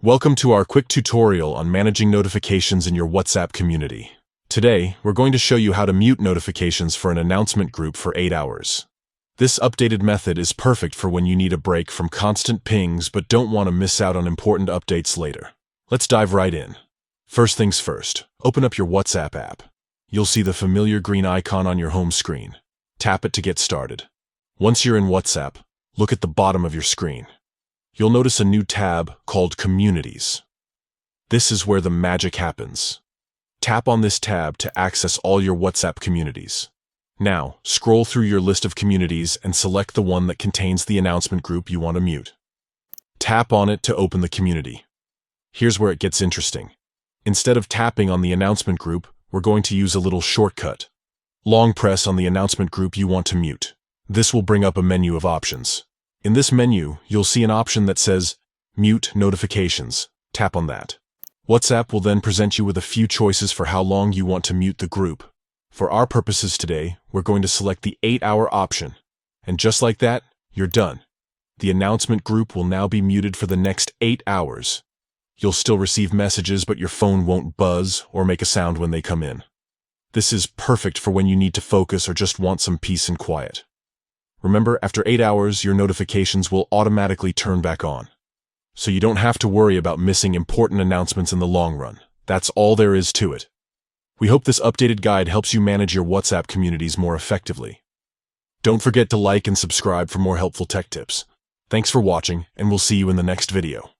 Welcome to our quick tutorial on managing notifications in your WhatsApp community. Today, we're going to show you how to mute notifications for an announcement group for 8 hours. This updated method is perfect for when you need a break from constant pings but don't want to miss out on important updates later. Let's dive right in. First things first, open up your WhatsApp app. You'll see the familiar green icon on your home screen. Tap it to get started. Once you're in WhatsApp, look at the bottom of your screen. You'll notice a new tab called Communities. This is where the magic happens. Tap on this tab to access all your WhatsApp communities. Now, scroll through your list of communities and select the one that contains the announcement group you want to mute. Tap on it to open the community. Here's where it gets interesting. Instead of tapping on the announcement group, we're going to use a little shortcut. Long press on the announcement group you want to mute. This will bring up a menu of options. In this menu, you'll see an option that says Mute Notifications. Tap on that. WhatsApp will then present you with a few choices for how long you want to mute the group. For our purposes today, we're going to select the 8-hour option. And just like that, you're done. The announcement group will now be muted for the next 8 hours. You'll still receive messages, but your phone won't buzz or make a sound when they come in. This is perfect for when you need to focus or just want some peace and quiet. Remember, after 8 hours, your notifications will automatically turn back on. So you don't have to worry about missing important announcements in the long run. That's all there is to it. We hope this updated guide helps you manage your WhatsApp communities more effectively. Don't forget to like and subscribe for more helpful tech tips. Thanks for watching, and we'll see you in the next video.